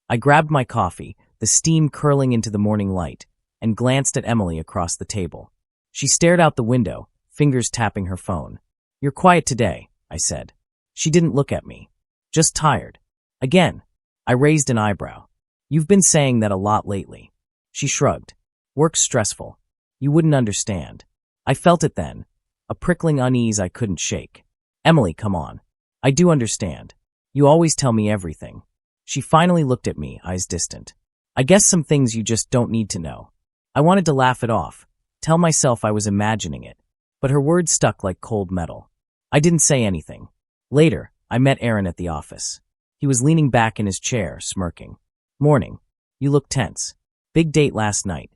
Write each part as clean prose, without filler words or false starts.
I grabbed my coffee, the steam curling into the morning light, and glanced at Emily across the table. She stared out the window, fingers tapping her phone. "You're quiet today," I said. She didn't look at me. "Just tired." Again. I raised an eyebrow. "You've been saying that a lot lately." She shrugged. "Work's stressful. You wouldn't understand." I felt it then, a prickling unease I couldn't shake. "Emily, come on. I do understand. You always tell me everything." She finally looked at me, eyes distant. "I guess some things you just don't need to know." I wanted to laugh it off, tell myself I was imagining it, but her words stuck like cold metal. I didn't say anything. Later, I met Aaron at the office. He was leaning back in his chair, smirking. "Morning. You look tense. Big date last night."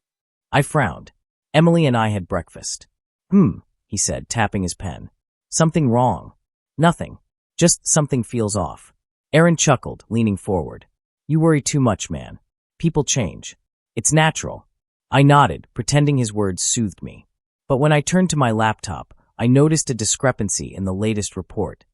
I frowned. "Emily and I had breakfast." He said, tapping his pen. "Something wrong?" "Nothing. Just something feels off." Aaron chuckled, leaning forward. "You worry too much, man. People change. It's natural." I nodded, pretending his words soothed me. But when I turned to my laptop, I noticed a discrepancy in the latest report.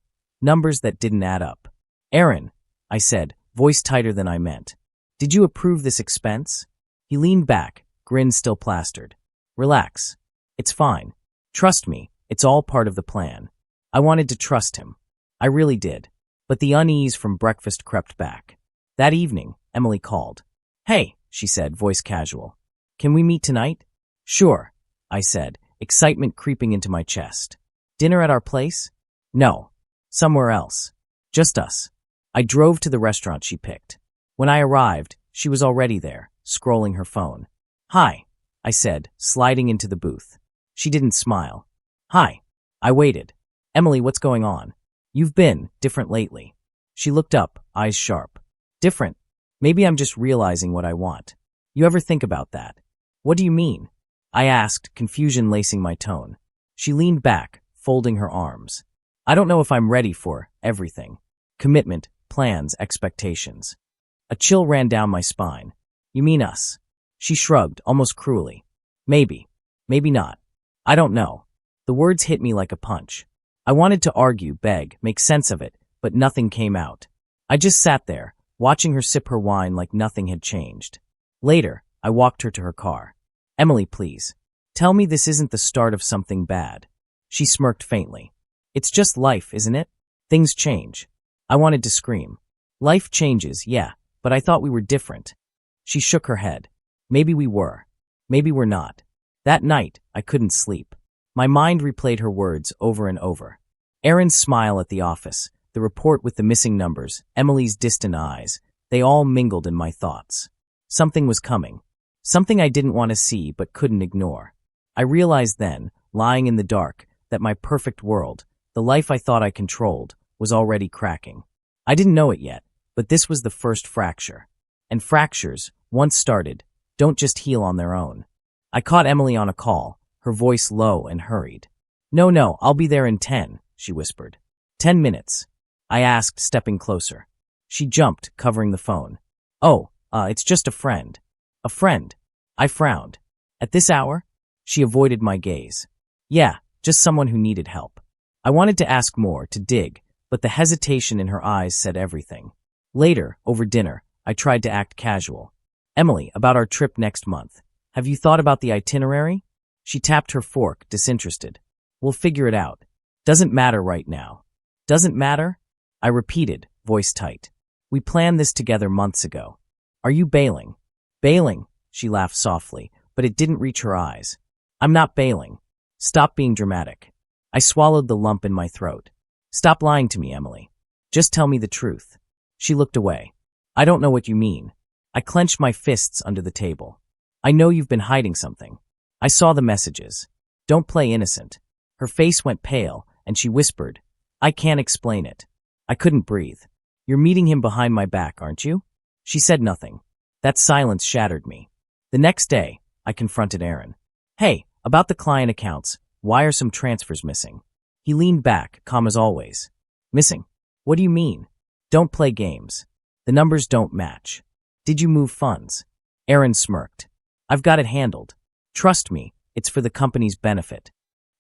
Numbers that didn't add up. "Aaron," I said, voice tighter than I meant. "Did you approve this expense?" He leaned back, grin still plastered. "Relax. It's fine. Trust me, it's all part of the plan." I wanted to trust him. I really did. But the unease from breakfast crept back. That evening, Emily called. "Hey," she said, voice casual. "Can we meet tonight?" "Sure," I said, excitement creeping into my chest. "Dinner at our place?" "No. Somewhere else. Just us." I drove to the restaurant she picked. When I arrived, she was already there, scrolling her phone. "Hi," I said, sliding into the booth. She didn't smile. "Hi." I waited. "Emily, what's going on? You've been different lately." She looked up, eyes sharp. "Different? Maybe I'm just realizing what I want." "You ever think about that?" "What do you mean?" I asked, confusion lacing my tone. She leaned back, folding her arms. "I don't know if I'm ready for everything. Commitment, plans, expectations." A chill ran down my spine. "You mean us?" She shrugged, almost cruelly. "Maybe. Maybe not. I don't know." The words hit me like a punch. I wanted to argue, beg, make sense of it, but nothing came out. I just sat there, watching her sip her wine like nothing had changed. Later, I walked her to her car. "Emily, please. Tell me this isn't the start of something bad." She smirked faintly. "It's just life, isn't it? Things change." I wanted to scream. "Life changes, yeah, but I thought we were different." She shook her head. "Maybe we were. Maybe we're not." That night, I couldn't sleep. My mind replayed her words over and over. Aaron's smile at the office, the report with the missing numbers, Emily's distant eyes, they all mingled in my thoughts. Something was coming. Something I didn't want to see but couldn't ignore. I realized then, lying in the dark, that my perfect world, the life I thought I controlled, was already cracking. I didn't know it yet, but this was the first fracture. And fractures, once started, don't just heal on their own. I caught Emily on a call, her voice low and hurried. No, I'll be there in 10, she whispered. 10 minutes. I asked, stepping closer. She jumped, covering the phone. "Oh, it's just a friend." "A friend?" I frowned. "At this hour?" She avoided my gaze. "Yeah, just someone who needed help." I wanted to ask more, to dig, but the hesitation in her eyes said everything. Later, over dinner, I tried to act casual. "Emily, about our trip next month. Have you thought about the itinerary?" She tapped her fork, disinterested. "We'll figure it out. Doesn't matter right now." "Doesn't matter?" I repeated, voice tight. "We planned this together months ago. Are you bailing?" "Bailing?" She laughed softly, but it didn't reach her eyes. "I'm not bailing. Stop being dramatic." I swallowed the lump in my throat. "Stop lying to me, Emily. Just tell me the truth." She looked away. "I don't know what you mean." I clenched my fists under the table. "I know you've been hiding something. I saw the messages. Don't play innocent." Her face went pale, and she whispered, "I can't explain it." I couldn't breathe. "You're meeting him behind my back, aren't you?" She said nothing. That silence shattered me. The next day, I confronted Aaron. "Hey, about the client accounts, why are some transfers missing?" He leaned back, calm as always. "Missing? What do you mean?" "Don't play games. The numbers don't match." "Did you move funds?" Aaron smirked. "I've got it handled. Trust me, it's for the company's benefit."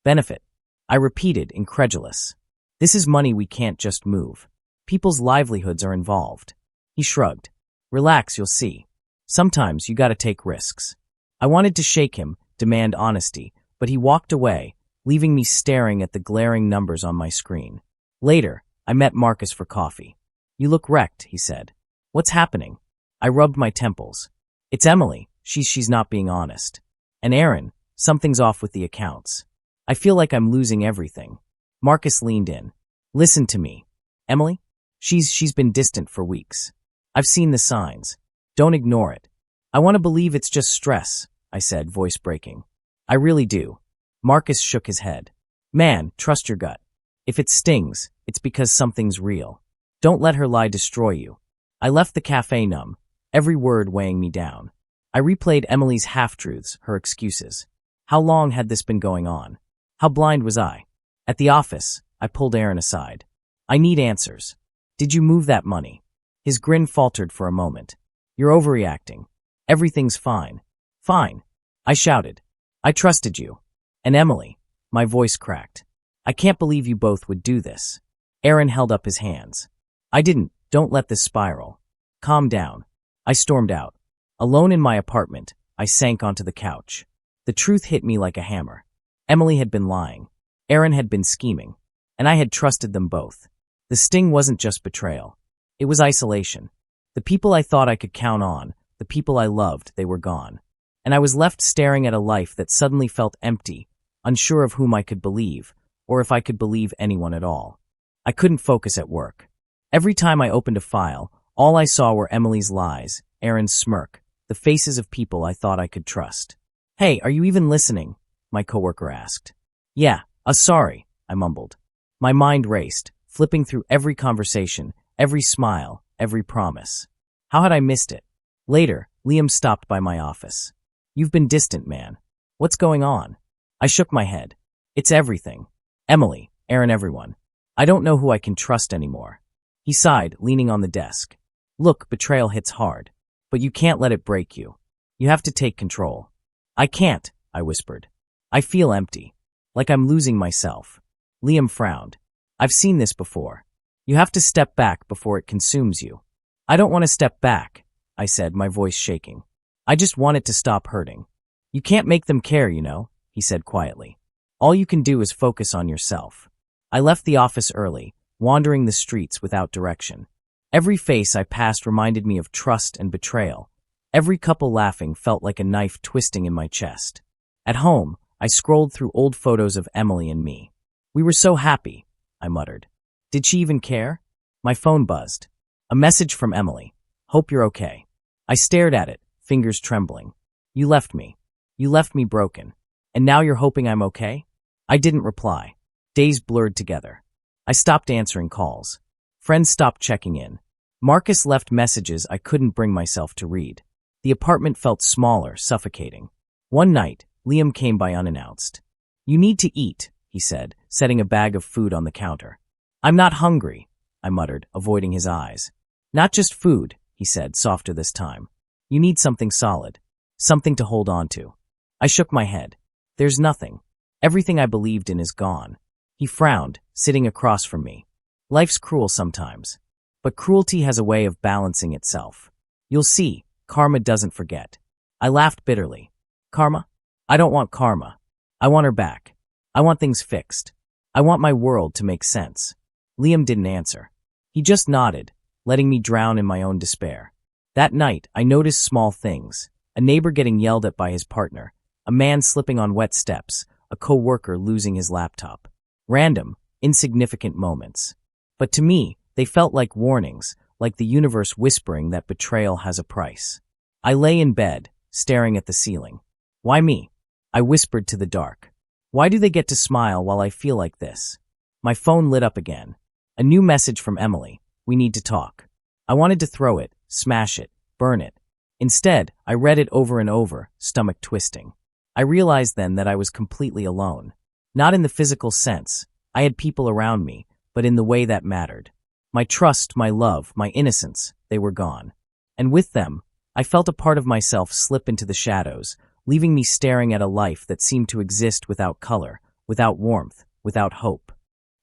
"Benefit?" I repeated, incredulous. "This is money we can't just move. People's livelihoods are involved." He shrugged. Relax, you'll see. Sometimes you gotta take risks. I wanted to shake him, demand honesty, but he walked away, leaving me staring at the glaring numbers on my screen. Later, I met Marcus for coffee. You look wrecked, he said. What's happening? I rubbed my temples. It's Emily. She's not being honest. And Aaron, something's off with the accounts. I feel like I'm losing everything. Marcus leaned in. Listen to me. Emily? She's been distant for weeks. I've seen the signs. Don't ignore it. I want to believe it's just stress, I said, voice breaking. I really do. Marcus shook his head. Man, trust your gut. If it stings, it's because something's real. Don't let her lie destroy you. I left the cafe numb, every word weighing me down. I replayed Emily's half-truths, her excuses. How long had this been going on? How blind was I? At the office, I pulled Aaron aside. I need answers. Did you move that money? His grin faltered for a moment. You're overreacting. Everything's fine. Fine. I shouted. I trusted you. And Emily, my voice cracked. I can't believe you both would do this. Aaron held up his hands. I didn't. Don't let this spiral. Calm down. I stormed out. Alone in my apartment, I sank onto the couch. The truth hit me like a hammer. Emily had been lying. Aaron had been scheming. And I had trusted them both. The sting wasn't just betrayal. It was isolation. The people I thought I could count on, the people I loved, they were gone. And I was left staring at a life that suddenly felt empty, unsure of whom I could believe, or if I could believe anyone at all. I couldn't focus at work. Every time I opened a file, all I saw were Emily's lies, Aaron's smirk, the faces of people I thought I could trust. Hey, are you even listening? My coworker asked. Yeah, sorry, I mumbled. My mind raced, flipping through every conversation, every smile, every promise. How had I missed it? Later, Liam stopped by my office. You've been distant, man. What's going on? I shook my head. It's everything. Emily, Aaron, everyone. I don't know who I can trust anymore. He sighed, leaning on the desk. Look, betrayal hits hard. But you can't let it break you. You have to take control. I can't, I whispered. I feel empty. Like I'm losing myself. Liam frowned. I've seen this before. You have to step back before it consumes you. I don't want to step back, I said, my voice shaking. I just want it to stop hurting. You can't make them care, you know, he said quietly. All you can do is focus on yourself. I left the office early, wandering the streets without direction. Every face I passed reminded me of trust and betrayal. Every couple laughing felt like a knife twisting in my chest. At home, I scrolled through old photos of Emily and me. We were so happy, I muttered. Did she even care? My phone buzzed. A message from Emily. Hope you're okay. I stared at it, fingers trembling. You left me. You left me broken. And now you're hoping I'm okay? I didn't reply. Days blurred together. I stopped answering calls. Friends stopped checking in. Marcus left messages I couldn't bring myself to read. The apartment felt smaller, suffocating. One night, Liam came by unannounced. You need to eat, he said, setting a bag of food on the counter. I'm not hungry, I muttered, avoiding his eyes. Not just food, he said, softer this time. You need something solid. Something to hold on to. I shook my head. There's nothing. Everything I believed in is gone. He frowned, sitting across from me. Life's cruel sometimes. But cruelty has a way of balancing itself. You'll see, karma doesn't forget. I laughed bitterly. Karma? I don't want karma. I want her back. I want things fixed. I want my world to make sense. Liam didn't answer. He just nodded, letting me drown in my own despair. That night, I noticed small things. A neighbor getting yelled at by his partner. A man slipping on wet steps. A co-worker losing his laptop. Random, insignificant moments. But to me, they felt like warnings, like the universe whispering that betrayal has a price. I lay in bed, staring at the ceiling. Why me? I whispered to the dark. Why do they get to smile while I feel like this? My phone lit up again. A new message from Emily. We need to talk. I wanted to throw it, smash it, burn it. Instead, I read it over and over, stomach twisting. I realized then that I was completely alone. Not in the physical sense. I had people around me, but in the way that mattered. My trust, my love, my innocence, they were gone. And with them, I felt a part of myself slip into the shadows, leaving me staring at a life that seemed to exist without color, without warmth, without hope.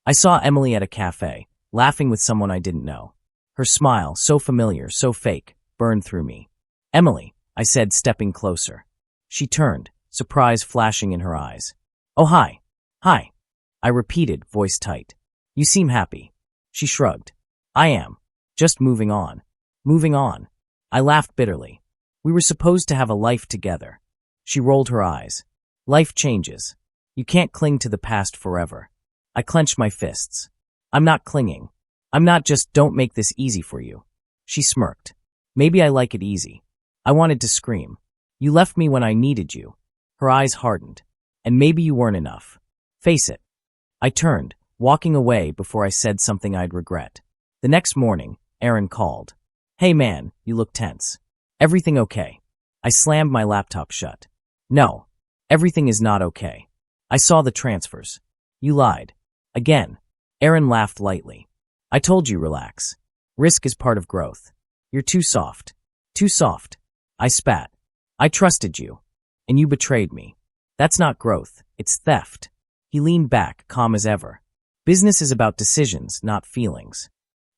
I saw Emily at a cafe, laughing with someone I didn't know. Her smile, so familiar, so fake, burned through me. Emily, I said, stepping closer. She turned, surprise flashing in her eyes. Oh, hi. Hi. I repeated, voice tight. You seem happy. She shrugged. I am. Just moving on. Moving on. I laughed bitterly. We were supposed to have a life together. She rolled her eyes. Life changes. You can't cling to the past forever. I clenched my fists. I'm not clinging. I'm not just don't make this easy for you. She smirked. Maybe I like it easy. I wanted to scream. You left me when I needed you. Her eyes hardened. And maybe you weren't enough. Face it. I turned, walking away before I said something I'd regret. The next morning, Aaron called. Hey man, you look tense. Everything okay? I slammed my laptop shut. No. Everything is not okay. I saw the transfers. You lied. Again. Aaron laughed lightly. I told you relax. Risk is part of growth. You're too soft. Too soft. I spat. I trusted you. And you betrayed me. That's not growth. It's theft. He leaned back, calm as ever. Business is about decisions, not feelings.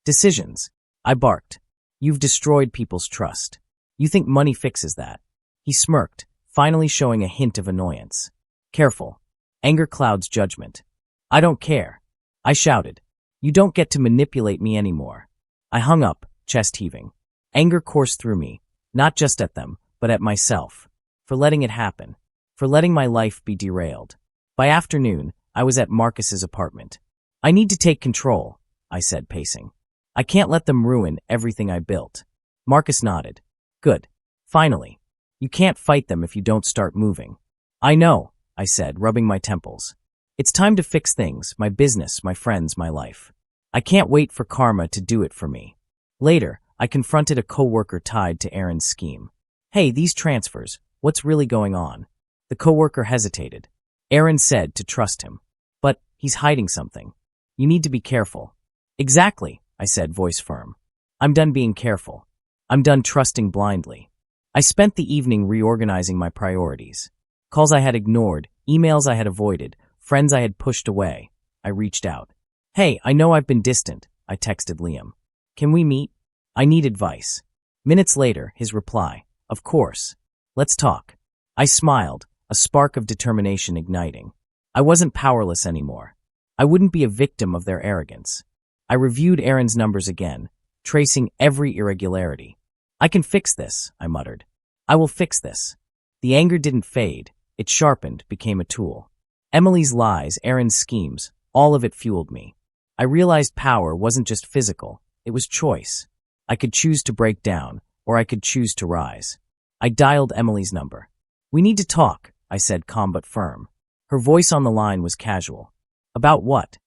Decisions. I barked. You've destroyed people's trust. You think money fixes that. He smirked, finally showing a hint of annoyance. Careful. Anger clouds judgment. I don't care. I shouted. You don't get to manipulate me anymore. I hung up, chest heaving. Anger coursed through me, not just at them, but at myself. For letting it happen. For letting my life be derailed. By afternoon, I was at Marcus's apartment. I need to take control, I said, pacing. I can't let them ruin everything I built. Marcus nodded. Good. Finally. You can't fight them if you don't start moving. I know, I said, rubbing my temples. It's time to fix things, my business, my friends, my life. I can't wait for karma to do it for me. Later, I confronted a coworker tied to Aaron's scheme. Hey, these transfers, what's really going on? The coworker hesitated. Aaron said to trust him. But he's hiding something. You need to be careful. Exactly, I said, voice firm. I'm done being careful. I'm done trusting blindly. I spent the evening reorganizing my priorities. Calls I had ignored, emails I had avoided, friends I had pushed away. I reached out. Hey, I know I've been distant, I texted Liam. Can we meet? I need advice. Minutes later, his reply. Of course. Let's talk. I smiled, a spark of determination igniting. I wasn't powerless anymore. I wouldn't be a victim of their arrogance. I reviewed Aaron's numbers again, tracing every irregularity. I can fix this, I muttered. I will fix this. The anger didn't fade. It sharpened, became a tool. Emily's lies, Aaron's schemes, all of it fueled me. I realized power wasn't just physical, it was choice. I could choose to break down, or I could choose to rise. I dialed Emily's number. We need to talk, I said, calm but firm. Her voice on the line was casual. About what?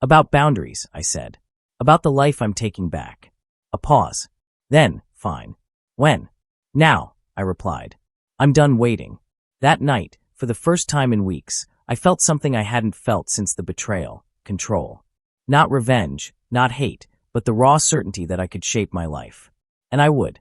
About boundaries, I said. About the life I'm taking back. A pause. Then, fine. When? Now, I replied. I'm done waiting. That night, for the first time in weeks, I felt something I hadn't felt since the betrayal. Control. Not revenge, not hate, but the raw certainty that I could shape my life. And I would.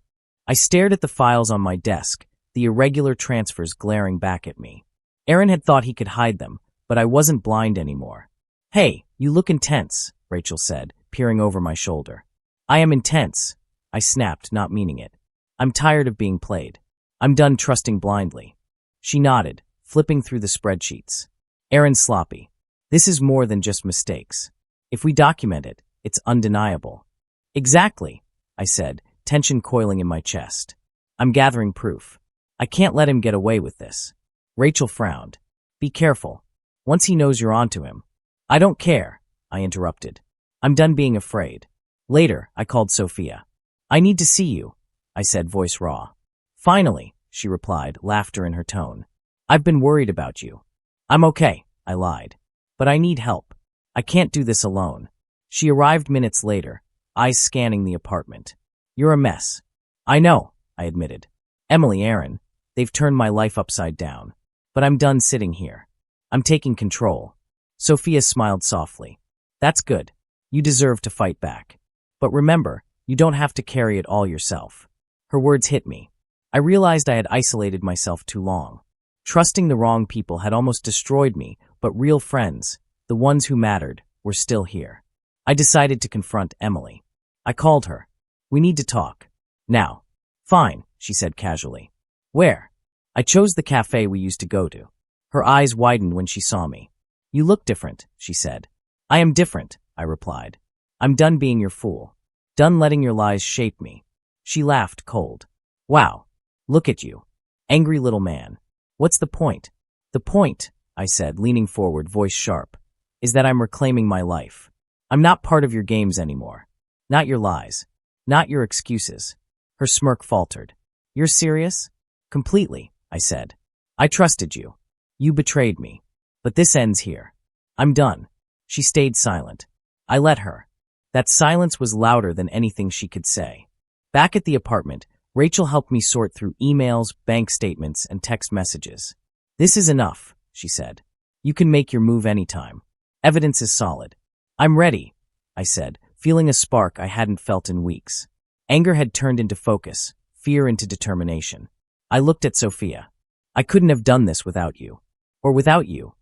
I stared at the files on my desk, the irregular transfers glaring back at me. Aaron had thought he could hide them, but I wasn't blind anymore. Hey, you look intense, Rachel said, peering over my shoulder. I am intense, I snapped, not meaning it. I'm tired of being played. I'm done trusting blindly. She nodded, flipping through the spreadsheets. Aaron's sloppy. This is more than just mistakes. If we document it, it's undeniable. Exactly, I said, tension coiling in my chest. I'm gathering proof. I can't let him get away with this. Rachel frowned. Be careful. Once he knows you're onto him. I don't care, I interrupted. I'm done being afraid. Later, I called Sophia. I need to see you, I said, voice raw. Finally, she replied, laughter in her tone. I've been worried about you. I'm okay, I lied. But I need help. I can't do this alone. She arrived minutes later, eyes scanning the apartment. You're a mess. I know, I admitted. Emily, Aaron, they've turned my life upside down. But I'm done sitting here. I'm taking control. Sophia smiled softly. That's good. You deserve to fight back. But remember, you don't have to carry it all yourself. Her words hit me. I realized I had isolated myself too long. Trusting the wrong people had almost destroyed me, but real friends, the ones who mattered, were still here. I decided to confront Emily. I called her. We need to talk. Now. Fine, she said casually. Where? I chose the cafe we used to go to. Her eyes widened when she saw me. You look different, she said. I am different, I replied. I'm done being your fool. Done letting your lies shape me. She laughed cold. Wow. Look at you. Angry little man. What's the point? The point, I said, leaning forward, voice sharp, is that I'm reclaiming my life. I'm not part of your games anymore. Not your lies. Not your excuses. Her smirk faltered. You're serious? Completely, I said. I trusted you. You betrayed me. But this ends here. I'm done. She stayed silent. I let her. That silence was louder than anything she could say. Back at the apartment, Rachel helped me sort through emails, bank statements, and text messages. This is enough, she said. You can make your move anytime. Evidence is solid. I'm ready, I said, feeling a spark I hadn't felt in weeks. Anger had turned into focus, fear into determination. I looked at Sophia. I couldn't have done this without you. Or without you,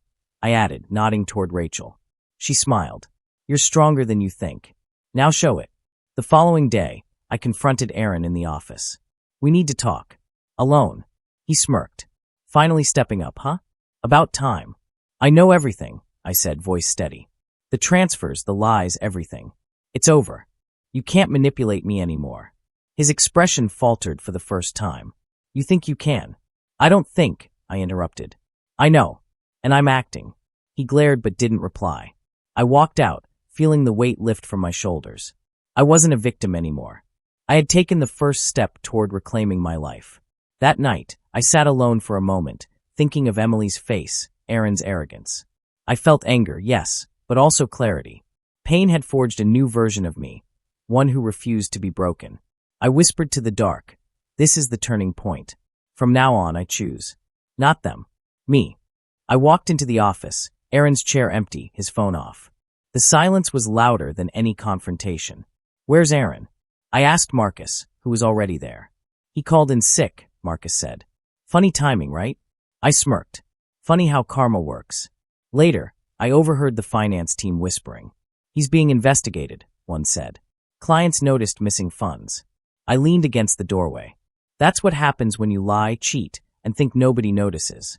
I added, nodding toward Rachel. She smiled. You're stronger than you think. Now show it. The following day, I confronted Aaron in the office. We need to talk. Alone. He smirked. Finally stepping up, huh? About time. I know everything, I said, voice steady. The transfers, the lies, everything. It's over. You can't manipulate me anymore. His expression faltered for the first time. You think you can? I don't think, I interrupted. I know. And I'm acting. He glared but didn't reply. I walked out, feeling the weight lift from my shoulders. I wasn't a victim anymore. I had taken the first step toward reclaiming my life. That night, I sat alone for a moment, thinking of Emily's face, Aaron's arrogance. I felt anger, yes, but also clarity. Pain had forged a new version of me, one who refused to be broken. I whispered to the dark, this is the turning point. From now on, I choose. Not them. Me. I walked into the office, Aaron's chair empty, his phone off. The silence was louder than any confrontation. Where's Aaron? I asked Marcus, who was already there. He called in sick, Marcus said. Funny timing, right? I smirked. Funny how karma works. Later, I overheard the finance team whispering. He's being investigated, one said. Clients noticed missing funds. I leaned against the doorway. That's what happens when you lie, cheat, and think nobody notices.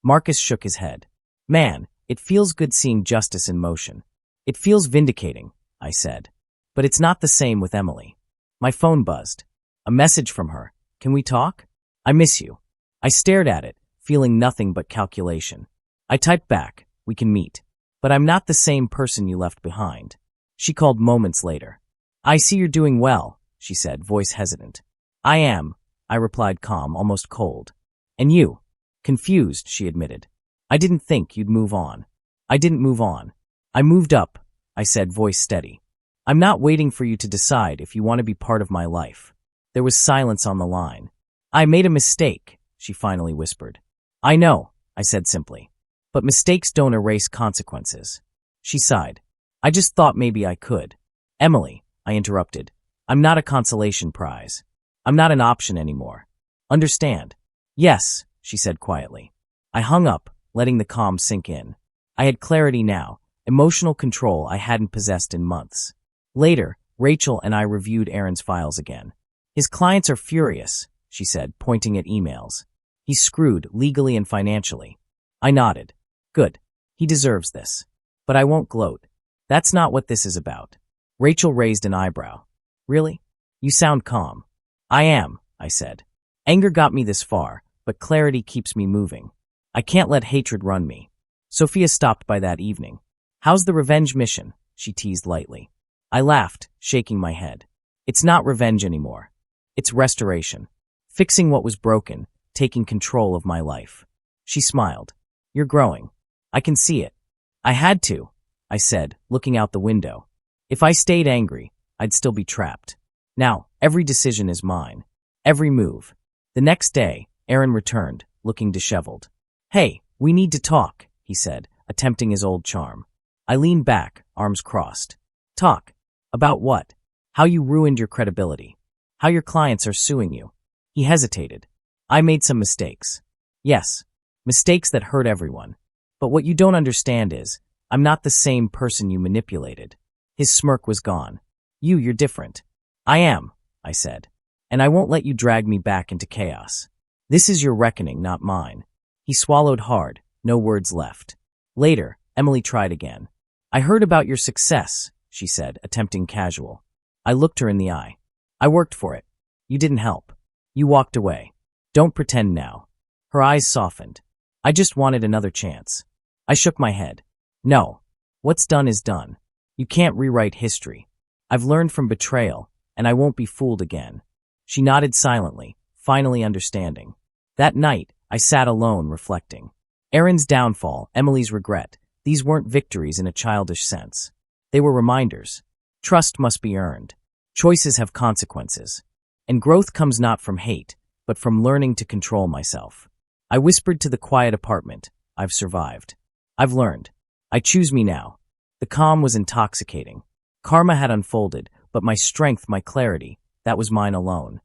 Marcus shook his head. Man, it feels good seeing justice in motion. It feels vindicating, I said. But it's not the same with Emily. My phone buzzed. A message from her. Can we talk? I miss you. I stared at it, feeling nothing but calculation. I typed back, we can meet. But I'm not the same person you left behind. She called moments later. I see you're doing well, she said, voice hesitant. I am, I replied calm, almost cold. And you? Confused, she admitted. I didn't think you'd move on. I didn't move on. I moved up, I said, voice steady. I'm not waiting for you to decide if you want to be part of my life. There was silence on the line. I made a mistake, she finally whispered. I know, I said simply. But mistakes don't erase consequences. She sighed. I just thought maybe I could. Emily, I interrupted. I'm not a consolation prize. I'm not an option anymore. Understand? Yes, she said quietly. I hung up, letting the calm sink in. I had clarity now, emotional control I hadn't possessed in months. Later, Rachel and I reviewed Aaron's files again. His clients are furious, she said, pointing at emails. He's screwed legally and financially. I nodded. Good. He deserves this. But I won't gloat. That's not what this is about. Rachel raised an eyebrow. Really? You sound calm. I am, I said. Anger got me this far, but clarity keeps me moving. I can't let hatred run me. Sophia stopped by that evening. How's the revenge mission? She teased lightly. I laughed, shaking my head. It's not revenge anymore. It's restoration. Fixing what was broken, taking control of my life. She smiled. You're growing. I can see it. I had to, I said, looking out the window. If I stayed angry, I'd still be trapped. Now, every decision is mine. Every move. The next day, Aaron returned, looking disheveled. Hey, we need to talk, he said, attempting his old charm. I leaned back, arms crossed. Talk. About what? How you ruined your credibility. How your clients are suing you. He hesitated. I made some mistakes. Yes, mistakes that hurt everyone. But what you don't understand is, I'm not the same person you manipulated. His smirk was gone. You're different. I am, I said. and I won't let you drag me back into chaos. This is your reckoning, not mine." He swallowed hard, no words left. Later, Emily tried again. "I heard about your success," she said, attempting casual. I looked her in the eye. "I worked for it. You didn't help. You walked away. Don't pretend now." Her eyes softened. "I just wanted another chance." I shook my head. "No. What's done is done. You can't rewrite history. I've learned from betrayal, and I won't be fooled again." She nodded silently, finally understanding. That night, I sat alone reflecting. Aaron's downfall, Emily's regret, these weren't victories in a childish sense. They were reminders. Trust must be earned. Choices have consequences. And growth comes not from hate, but from learning to control myself. I whispered to the quiet apartment, "I've survived. I've learned. I choose me now." The calm was intoxicating. Karma had unfolded, but my strength, my clarity, that was mine alone.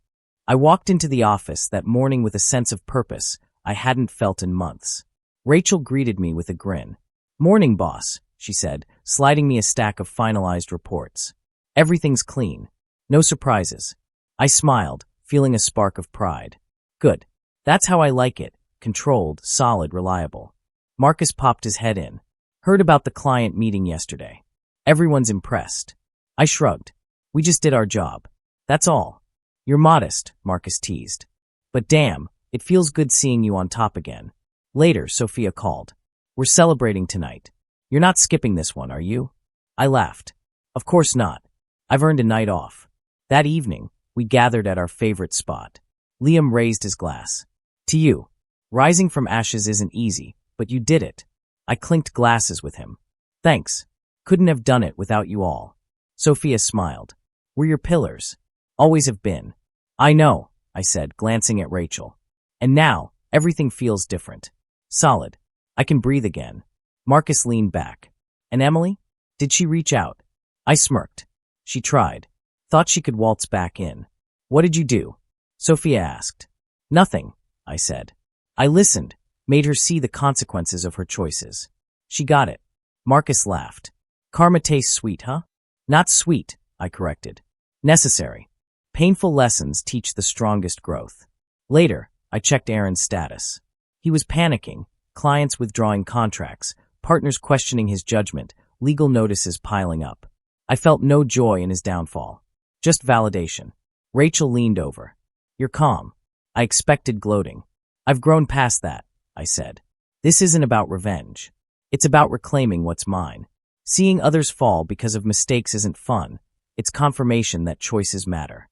I walked into the office that morning with a sense of purpose I hadn't felt in months. Rachel greeted me with a grin. "Morning, boss," she said, sliding me a stack of finalized reports. "Everything's clean. No surprises." I smiled, feeling a spark of pride. "Good. That's how I like it. Controlled, solid, reliable." Marcus popped his head in. "Heard about the client meeting yesterday. Everyone's impressed." I shrugged. "We just did our job. That's all." "You're modest," Marcus teased. "But damn, it feels good seeing you on top again." Later, Sophia called. "We're celebrating tonight. You're not skipping this one, are you?" I laughed. "Of course not. I've earned a night off." That evening, we gathered at our favorite spot. Liam raised his glass. "To you. Rising from ashes isn't easy, but you did it." I clinked glasses with him. "Thanks. Couldn't have done it without you all." Sophia smiled. "We're your pillars. Always have been." "I know," I said, glancing at Rachel. "And now, everything feels different. Solid. I can breathe again." Marcus leaned back. "And Emily? Did she reach out?" I smirked. "She tried. Thought she could waltz back in." "What did you do?" Sophia asked. "Nothing," I said. "I listened, made her see the consequences of her choices." "She got it." Marcus laughed. "Karma tastes sweet, huh?" "Not sweet," I corrected. "Necessary. Painful lessons teach the strongest growth." Later, I checked Aaron's status. He was panicking, clients withdrawing contracts, partners questioning his judgment, legal notices piling up. I felt no joy in his downfall. Just validation. Rachel leaned over. "You're calm." I expected gloating. "I've grown past that," I said. "This isn't about revenge. It's about reclaiming what's mine. Seeing others fall because of mistakes isn't fun. It's confirmation that choices matter."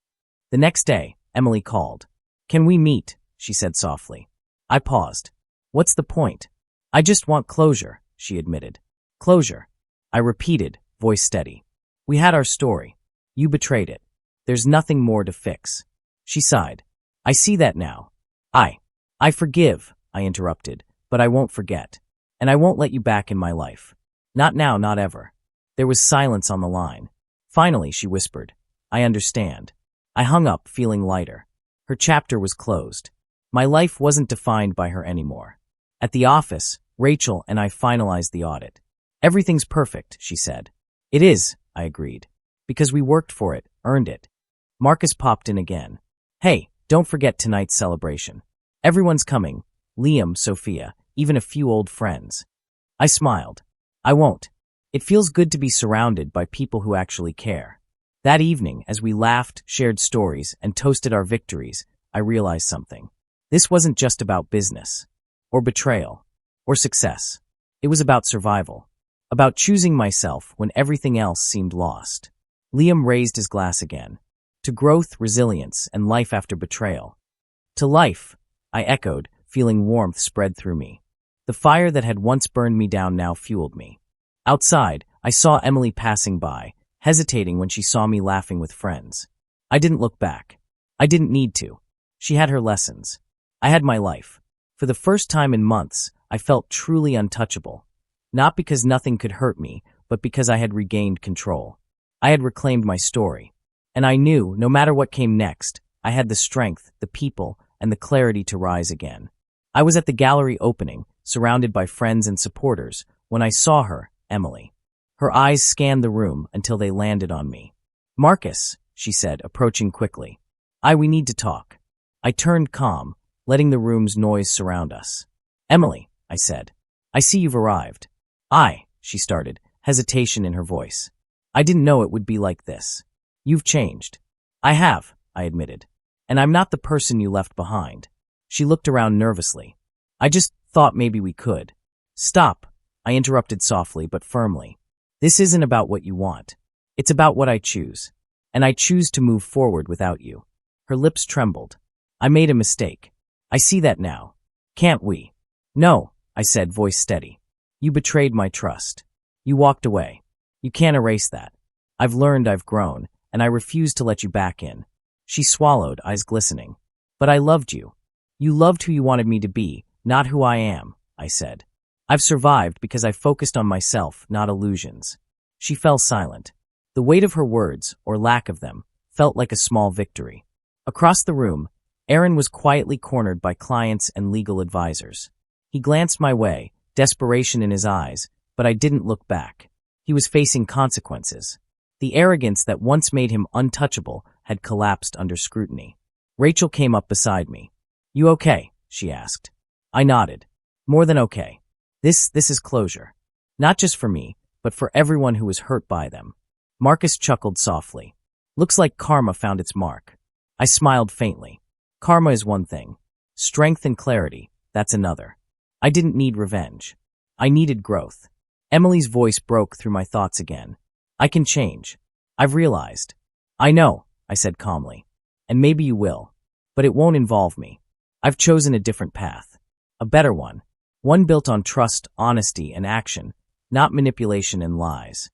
The next day, Emily called. "Can we meet?" she said softly. I paused. "What's the point?" "I just want closure," she admitted. "Closure," I repeated, voice steady. "We had our story. You betrayed it. There's nothing more to fix." She sighed. "I see that now." I forgive," I interrupted, "but I won't forget. And I won't let you back in my life. Not now, not ever." There was silence on the line. Finally, she whispered, "I understand." I hung up, feeling lighter. Her chapter was closed. My life wasn't defined by her anymore. At the office, Rachel and I finalized the audit. "Everything's perfect," she said. "It is," I agreed. "Because we worked for it, earned it." Marcus popped in again. "Hey, don't forget tonight's celebration. Everyone's coming. Liam, Sophia, even a few old friends." I smiled. "I won't. It feels good to be surrounded by people who actually care." That evening, as we laughed, shared stories, and toasted our victories, I realized something. This wasn't just about business, or betrayal, or success. It was about survival, about choosing myself when everything else seemed lost. Liam raised his glass again. "To growth, resilience, and life after betrayal." "To life," I echoed, feeling warmth spread through me. The fire that had once burned me down now fueled me. Outside, I saw Emily passing by, hesitating when she saw me laughing with friends. I didn't look back. I didn't need to. She had her lessons. I had my life. For the first time in months, I felt truly untouchable. Not because nothing could hurt me, but because I had regained control. I had reclaimed my story. And I knew, no matter what came next, I had the strength, the people, and the clarity to rise again. I was at the gallery opening, surrounded by friends and supporters, when I saw her, Emily. Her eyes scanned the room until they landed on me. "Marcus," she said, approaching quickly. We need to talk. I turned calm, letting the room's noise surround us. Emily, I said. I see you've arrived. She started, hesitation in her voice. I didn't know it would be like this. You've changed. I have, I admitted. And I'm not the person you left behind. She looked around nervously. I just thought maybe we could. Stop, I interrupted softly but firmly. This isn't about what you want. It's about what I choose. And I choose to move forward without you. Her lips trembled. I made a mistake. I see that now. Can't we? No, I said, voice steady. You betrayed my trust. You walked away. You can't erase that. I've learned, I've grown, and I refuse to let you back in. She swallowed, eyes glistening. But I loved you. You loved who you wanted me to be, not who I am, I said. I've survived because I focused on myself, not illusions. She fell silent. The weight of her words, or lack of them, felt like a small victory. Across the room, Aaron was quietly cornered by clients and legal advisors. He glanced my way, desperation in his eyes, but I didn't look back. He was facing consequences. The arrogance that once made him untouchable had collapsed under scrutiny. Rachel came up beside me. You okay? She asked. I nodded. More than okay. This is closure. Not just for me, but for everyone who was hurt by them. Marcus chuckled softly. Looks like karma found its mark. I smiled faintly. Karma is one thing. Strength and clarity, that's another. I didn't need revenge. I needed growth. Emily's voice broke through my thoughts again. I can change. I've realized. I know, I said calmly. And maybe you will. But it won't involve me. I've chosen a different path. A better one. One built on trust, honesty, and action, not manipulation and lies.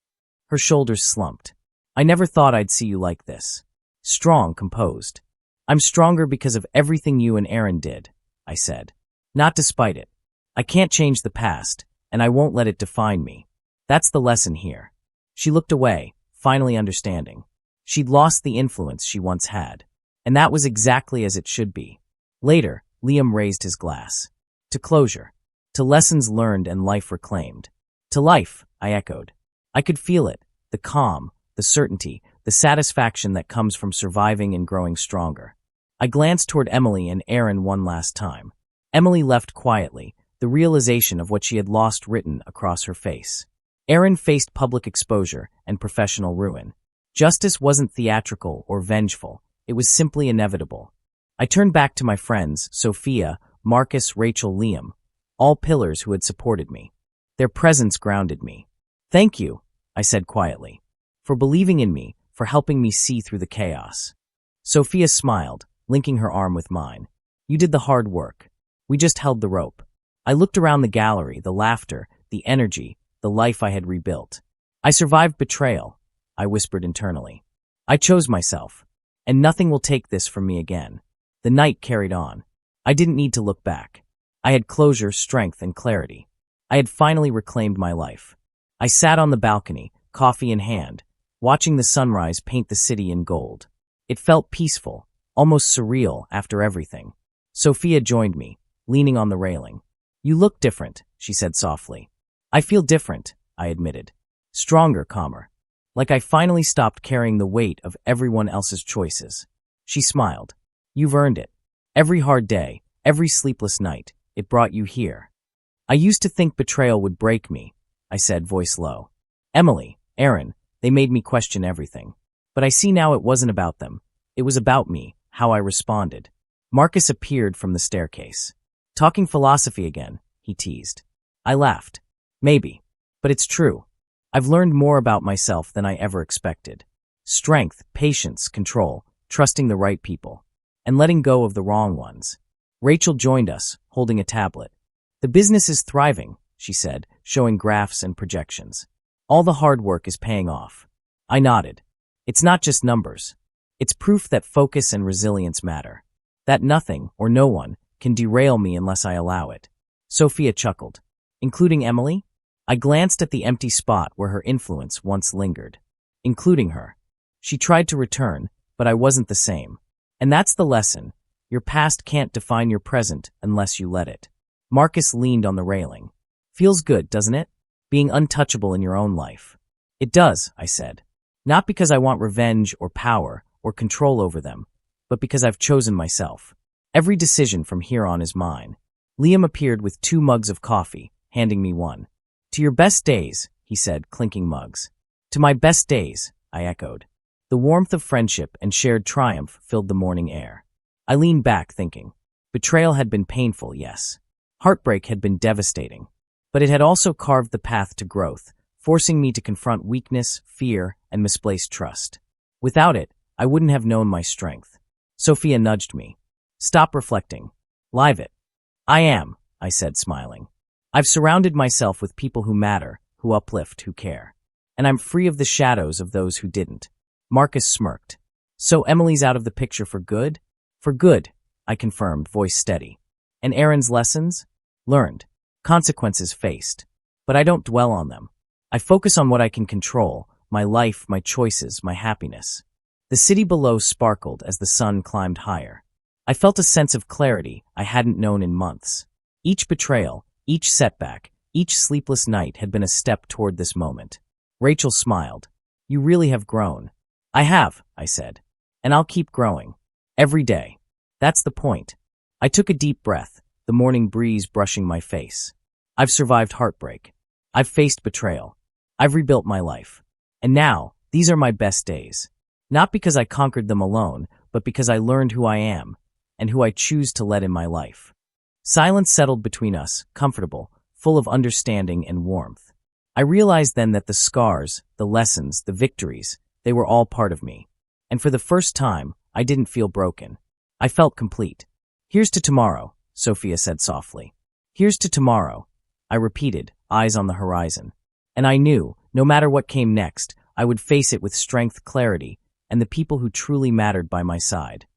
Her shoulders slumped. I never thought I'd see you like this. Strong, composed. I'm stronger because of everything you and Aaron did, I said. Not despite it. I can't change the past, and I won't let it define me. That's the lesson here. She looked away, finally understanding. She'd lost the influence she once had. And that was exactly as it should be. Later, Liam raised his glass. To closure. To lessons learned and life reclaimed. To life, I echoed. I could feel it, the calm, the certainty, the satisfaction that comes from surviving and growing stronger. I glanced toward Emily and Aaron one last time. Emily left quietly, the realization of what she had lost written across her face. Aaron faced public exposure and professional ruin. Justice wasn't theatrical or vengeful, it was simply inevitable. I turned back to my friends, Sophia, Marcus, Rachel, Liam, all pillars who had supported me. Their presence grounded me. Thank you, I said quietly, for believing in me, for helping me see through the chaos. Sophia smiled, linking her arm with mine. You did the hard work. We just held the rope. I looked around the gallery, the laughter, the energy, the life I had rebuilt. I survived betrayal, I whispered internally. I chose myself, and nothing will take this from me again. The night carried on. I didn't need to look back. I had closure, strength, and clarity. I had finally reclaimed my life. I sat on the balcony, coffee in hand, watching the sunrise paint the city in gold. It felt peaceful, almost surreal after everything. Sophia joined me, leaning on the railing. You look different, she said softly. I feel different, I admitted. Stronger, calmer. Like I finally stopped carrying the weight of everyone else's choices. She smiled. You've earned it. Every hard day, every sleepless night, it brought you here. I used to think betrayal would break me, I said, voice low. Emily, Aaron, they made me question everything. But I see now it wasn't about them. It was about me, how I responded. Marcus appeared from the staircase. Talking philosophy again, he teased. I laughed. Maybe. But it's true. I've learned more about myself than I ever expected. Strength, patience, control, trusting the right people, and letting go of the wrong ones. Rachel joined us, holding a tablet. The business is thriving, she said, showing graphs and projections. All the hard work is paying off. I nodded. It's not just numbers. It's proof that focus and resilience matter. That nothing, or no one, can derail me unless I allow it. Sophia chuckled. Including Emily? I glanced at the empty spot where her influence once lingered. Including her. She tried to return, but I wasn't the same. And that's the lesson. Your past can't define your present unless you let it. Marcus leaned on the railing. Feels good, doesn't it? Being untouchable in your own life. It does, I said. Not because I want revenge or power or control over them, but because I've chosen myself. Every decision from here on is mine. Liam appeared with 2 mugs of coffee, handing me one. To your best days, he said, clinking mugs. To my best days, I echoed. The warmth of friendship and shared triumph filled the morning air. I leaned back, thinking. Betrayal had been painful, yes. Heartbreak had been devastating. But it had also carved the path to growth, forcing me to confront weakness, fear, and misplaced trust. Without it, I wouldn't have known my strength. Sophia nudged me. Stop reflecting. Live it. I am, I said, smiling. I've surrounded myself with people who matter, who uplift, who care. And I'm free of the shadows of those who didn't. Marcus smirked. So Emily's out of the picture for good? For good, I confirmed, voice steady. And Aaron's lessons? Learned. Consequences faced. But I don't dwell on them. I focus on what I can control, my life, my choices, my happiness. The city below sparkled as the sun climbed higher. I felt a sense of clarity I hadn't known in months. Each betrayal, each setback, each sleepless night had been a step toward this moment. Rachel smiled. You really have grown. I have, I said. And I'll keep growing. Every day. That's the point. I took a deep breath, the morning breeze brushing my face. I've survived heartbreak. I've faced betrayal. I've rebuilt my life. And now, these are my best days. Not because I conquered them alone, but because I learned who I am, and who I choose to let in my life. Silence settled between us, comfortable, full of understanding and warmth. I realized then that the scars, the lessons, the victories, they were all part of me. And for the first time, I didn't feel broken. I felt complete. Here's to tomorrow, Sophia said softly. Here's to tomorrow, I repeated, eyes on the horizon. And I knew, no matter what came next, I would face it with strength, clarity, and the people who truly mattered by my side.